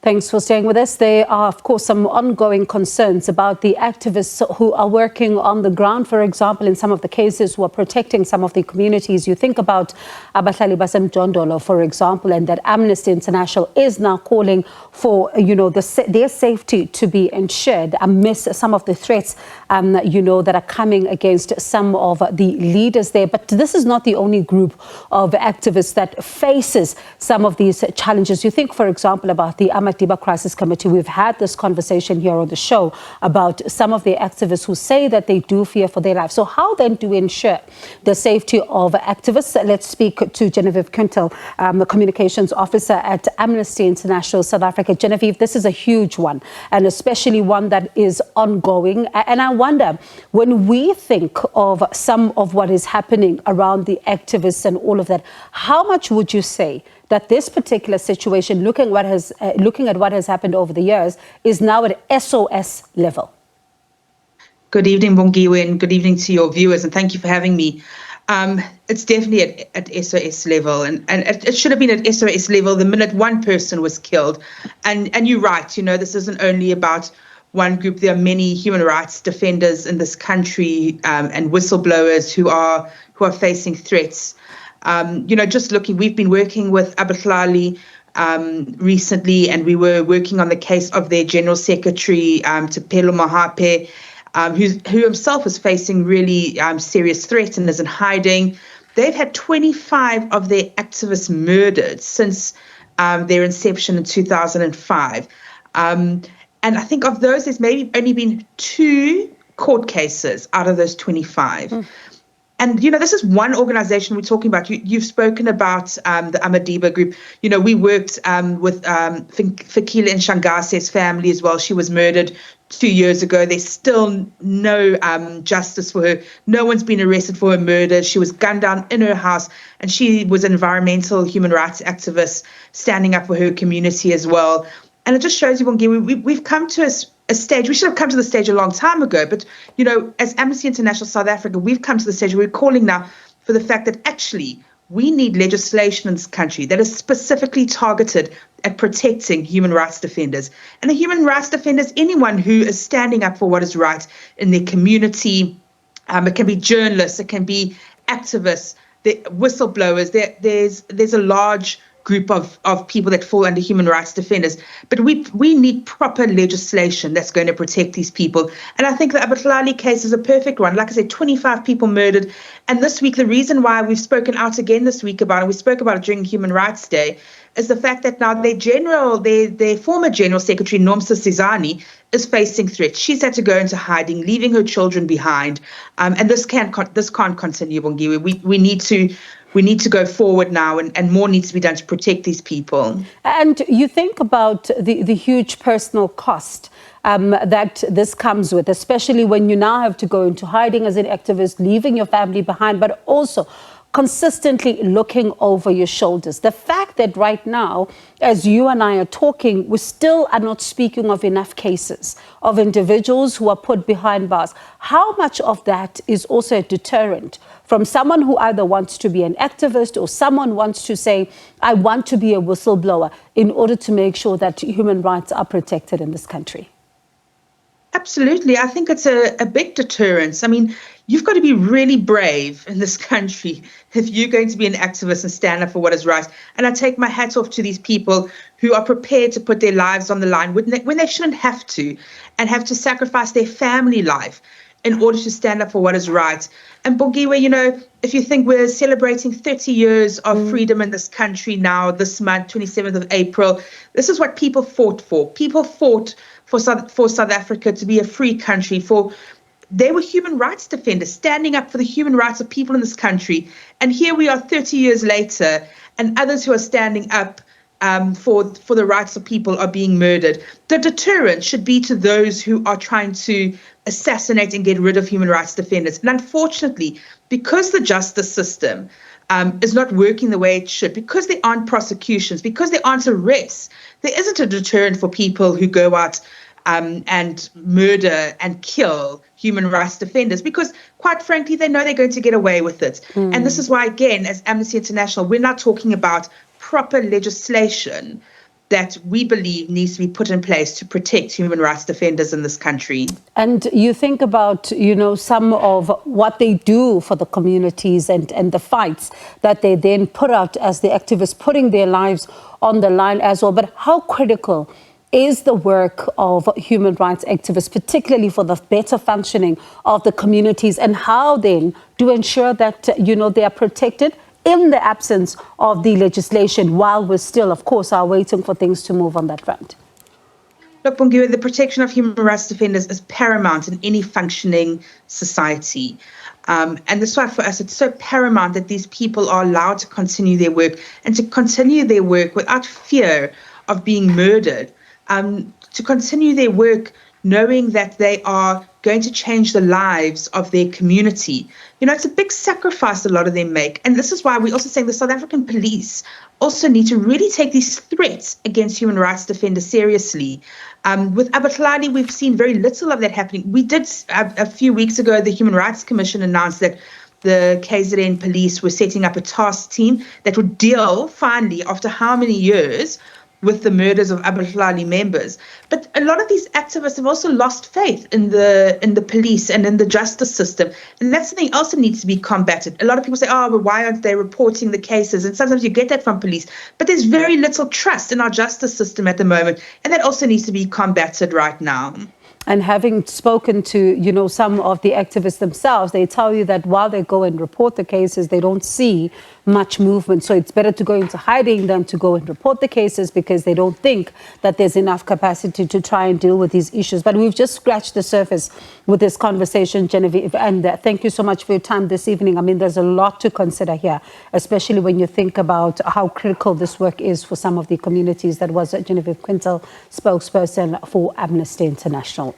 Thanks for staying with us. There are, of course, some ongoing concerns about the activists who are working on the ground, for example, in some of the cases, who are protecting some of the communities. You think about Abahlali baseMjondolo, for example, and that Amnesty International is now calling for, their safety to be ensured amidst some of the threats, that are coming against some of the leaders there. But this is not the only group of activists that faces some of these challenges. You think, for example, about the Madiba Crisis Committee. We've had this conversation here on the show about some of the activists who say that they do fear for their lives. So how then do we ensure the safety of activists? Let's speak to Genevieve Quintal, the communications officer at Amnesty International South Africa. Genevieve, this is a huge one, and especially one that is ongoing. And I wonder, when we think of some of what is happening around the activists and all of that, how much would you say that this particular situation, looking at what has happened over the years, is now at SOS level? Good evening, Bongiwe, and good evening to your viewers, and thank you for having me. It's definitely at SOS level, and it should have been at SOS level the minute one person was killed. And you're right, this isn't only about one group. There are many human rights defenders in this country and whistleblowers who are facing threats. We've been working with Abahlali recently, and we were working on the case of their General Secretary, Tupelo Mahape, who himself is facing really serious threats and is in hiding. They've had 25 of their activists murdered since their inception in 2005. And I think of those, there's maybe only been 2 court cases out of those 25. And, this is one organization we're talking about. You've spoken about the Madiba group. We worked with Fikile Nshangase's family as well. She was murdered 2 years ago. There's still no justice for her. No one's been arrested for her murder. She was gunned down in her house, and she was an environmental human rights activist standing up for her community as well. And it just shows you, Bongiwe, we've come to a stage. We should have come to the stage a long time ago. But, as Amnesty International South Africa, we've come to the stage where we're calling now for the fact that actually we need legislation in this country that is specifically targeted at protecting human rights defenders. And the human rights defenders, anyone who is standing up for what is right in their community. It can be journalists, it can be activists, whistleblowers. There's a large group of people that fall under human rights defenders. But we need proper legislation that's going to protect these people. And I think the Abahlali case is a perfect one. Like I said, 25 people murdered. And this week, the reason why we've spoken out again this week about it, we spoke about it during Human Rights Day, is the fact that now their former General Secretary, Nomsa Sizani, is facing threats. She's had to go into hiding, leaving her children behind. And this can't continue, Bongiwe. We need to go forward now, and more needs to be done to protect these people. And you think about the huge personal cost that this comes with, especially when you now have to go into hiding as an activist, leaving your family behind, but also consistently looking over your shoulders. The fact that right now, as you and I are talking, we still are not speaking of enough cases of individuals who are put behind bars. How much of that is also a deterrent from someone who either wants to be an activist or someone wants to say, I want to be a whistleblower, in order to make sure that human rights are protected in this country? Absolutely. I think it's a big deterrence. I mean, you've got to be really brave in this country if you're going to be an activist and stand up for what is right. And I take my hat off to these people who are prepared to put their lives on the line when they shouldn't have to, and have to sacrifice their family life in order to stand up for what is right. And Bongiwe, if you think we're celebrating 30 years of freedom in this country now, this month, 27th of April, this is what people fought for. People fought for South Africa to be a free country. They were human rights defenders standing up for the human rights of people in this country. And here we are 30 years later, and others who are standing up for the rights of people are being murdered. The deterrent should be to those who are trying to assassinate and get rid of human rights defenders. And unfortunately, because the justice system is not working the way it should, because there aren't prosecutions, because there aren't arrests, there isn't a deterrent for people who go out and murder and kill human rights defenders, because quite frankly, they know they're going to get away with it. And this is why, again, as Amnesty International, we're not talking about proper legislation that we believe needs to be put in place to protect human rights defenders in this country. And you think about, some of what they do for the communities and the fights that they then put out as the activists, putting their lives on the line as well. But how critical is the work of human rights activists, particularly for the better functioning of the communities, and how then do ensure that, they are protected in the absence of the legislation, while we still, of course, are waiting for things to move on that front? Look, Bongiwe, the protection of human rights defenders is paramount in any functioning society. And that's why for us it's so paramount that these people are allowed to continue their work, and to continue their work without fear of being murdered, to continue their work knowing that they are going to change the lives of their community. It's a big sacrifice a lot of them make. And this is why we're also saying the South African police also need to really take these threats against human rights defenders seriously. With Abahlali, we've seen very little of that happening. We did, a few weeks ago, the Human Rights Commission announced that the KZN police were setting up a task team that would deal, finally, after how many years, with the murders of Abahlali members. But a lot of these activists have also lost faith in the police and in the justice system. And that's something else that needs to be combated. A lot of people say, but why aren't they reporting the cases? And sometimes you get that from police. But there's very little trust in our justice system at the moment. And that also needs to be combated right now. And having spoken to, some of the activists themselves, they tell you that while they go and report the cases, they don't see much movement. So it's better to go into hiding than to go and report the cases, because they don't think that there's enough capacity to try and deal with these issues. But we've just scratched the surface with this conversation, Genevieve. And thank you so much for your time this evening. I mean, there's a lot to consider here, especially when you think about how critical this work is for some of the communities. That was Genevieve Quintal, spokesperson for Amnesty International.